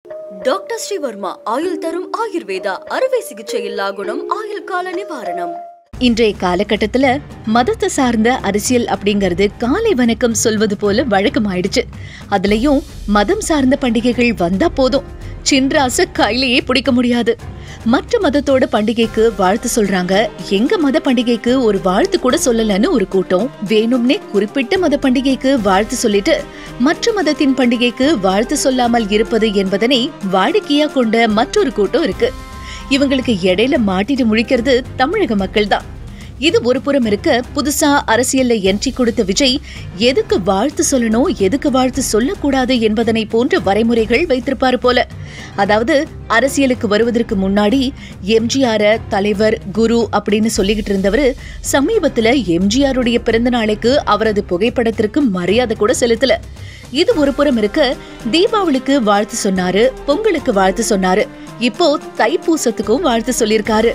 Doctor Sreevarma ஆயுள் தரும் ஆயுர்வேதா அறுவை சிகிச்சை இல்லா குணம் ஆயுள் கால நிவாரணம். இன்றைய காலகட்டத்துல மதத்தை சார்ந்த அரசியல் அப்படிங்கறது காலை வணக்கம் சொல்வது போல வழக்கமாயிடுச்சு. அதுலயும் மதம் சார்ந்த பண்டிகைகள் வந்தா போதும் சின்ராச கையிலேயே பிடிக்க முடியாது. மற்ற மதத்தோட பண்டிகைக்கு வாழ்த்து சொல்றாங்க, எங்க மத பண்டிகைக்கு ஒரு வாழ்த்து கூட சொல்லலன்னு ஒரு கூட்டம். வேணும்னே குறிப்பிட்ட மத பண்டிகைக்கு வாழ்த்து சொல்லிட்டு மற்ற மதத்தின் பண்டிகைக்கு வாழ்த்து சொல்லாமல் இருப்பது என்பதனை வாடிக்கையா கொண்ட மற்றொரு கூட்டம் இருக்கு. இவங்களுக்கு இடையில மாட்டிட்டு முழிக்கிறது தமிழக மக்கள் தான். இது ஒரு புறம் இருக்க, புதுசா அரசியல்ல என்ட்ரி கொடுத்த விஜய் எதுக்கு வாழ்த்து சொல்லணும், எதுக்கு வாழ்த்து சொல்லக்கூடாது என்பதனை போன்ற வரைமுறைகள் வைத்திருப்பாரு போல. அதாவது அரசியலுக்கு வருவதற்கு முன்னாடி எம்ஜிஆர தலைவர், குரு அப்படின்னு சொல்லிக்கிட்டு இருந்தவரு சமீபத்துல எம்ஜிஆருடைய பிறந்த நாளைக்கு அவரது புகைப்படத்திற்கு மரியாதை கூட செலுத்தல. இது ஒரு புறம் இருக்க, தீபாவளிக்கு வாழ்த்து சொன்னாரு, பொங்கலுக்கு வாழ்த்து சொன்னாரு, இப்போ தைப்பூசத்துக்கும் வாழ்த்து சொல்லிருக்காரு.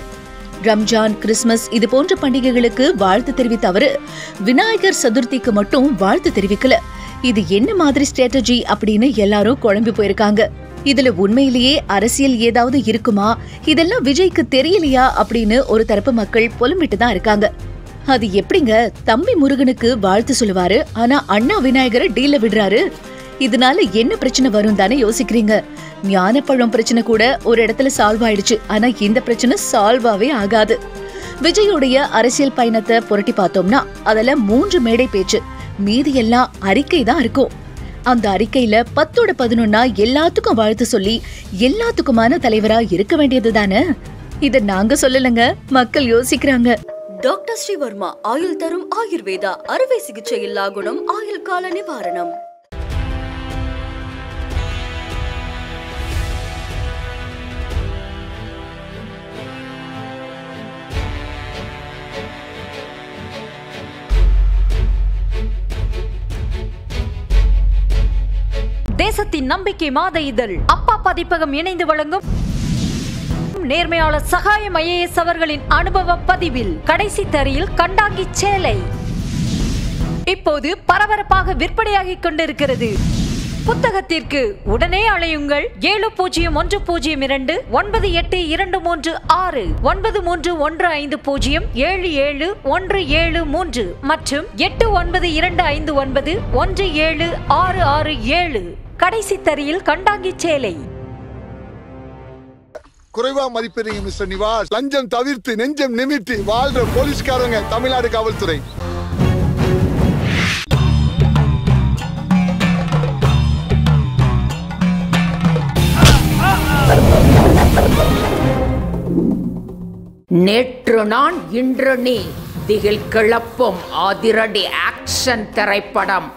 ரம்ஜான், கிறிஸ்துமஸ் இது போன்ற பண்டிகைகளுக்கு வாழ்த்து தெரிவித்த அவரு விநாயகர் சதுர்த்திக்கு மட்டும் வாழ்த்து தெரிவிக்கல. இது என்ன மாதிரி ஸ்ட்ராட்டஜி அப்படின்னு எல்லாரும் குழம்பி போயிருக்காங்க. இதுல உண்மையிலேயே அரசியல் ஏதாவது இருக்குமா, இதெல்லாம் விஜய்க்கு தெரியலையா அப்படின்னு ஒரு தரப்பு மக்கள் புலம்பிட்டு தான் இருக்காங்க. அது எப்படிங்க தம்பி முருகனுக்கு வாழ்த்து சொல்லுவாரு, ஆனா அண்ணா விநாயகரை டீல விடுறாரு? இதனால என்ன பிரச்சனை வரும் தானே யோசிக்கிறீங்க. ஞானப்பழம் பிரச்சனை கூட ஒரு இடத்துல சால்வ் ஆயிடுச்சு, ஆனா இந்த பிரச்சனை சால்வாவே ஆகாது. விஜயோடைய அரசியல் பயணத்தை புரட்டி பார்த்தோம்னா அதுல 3 மேடை பேச்சு, மீதி எல்லாம் அறிக்கை தான் இருக்கும். அந்த அறிக்கையில 10/11 எல்லாத்துக்கும் வாழ்த்து சொல்லி எல்லாத்துக்குமான தலைவரா இருக்க வேண்டியது தானே. இத நாங்க சொல்லலங்க, மக்கள் யோசிக்கிறாங்க. டாக்டர் ஸ்ரீவர்மா ஆயுள் தரும் ஆயுர்வேதா அறுவை சிகிச்சை இல்லா குணம் ஆயுள் கால நிவாரணம். தேசத்தின் நம்பிக்கை மாத இதழ் அப்பா பதிப்பகம் இணைந்து வழங்கும் நேர்மையாளர் சகாயம் IAS அவர்களின் அனுபவ பதிவில் கடைசி தரியில் கண்டாங்கி சேலை இப்போது பரபரப்பாக விற்பனையாகிக் கொண்டிருக்கிறது. புத்தகத்திற்கு உடனே அழையுங்கள் 701002 9823 9315 77173 மற்றும் 892591 17667. கடைசி தரியில் கண்டாங்கி சேலை. குறைவா மதிப்பீங்க மிஸ்டர் நிவாஸ். லஞ்சம் தவிர்த்து நெஞ்சம் நிமித்தி வாழ்ற போலீஸ்காரங்க தமிழ்நாடு காவல்துறை. நேற்று நான் இன்று நீ திகில் கிளப்பும் அதிரடி ஆக்ஷன் திரைப்படம்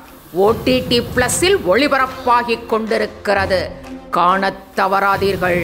OTT+இல் ஒளிபரப்பாகிக் கொண்டிருக்கிறது. காணத் தவறாதீர்கள்.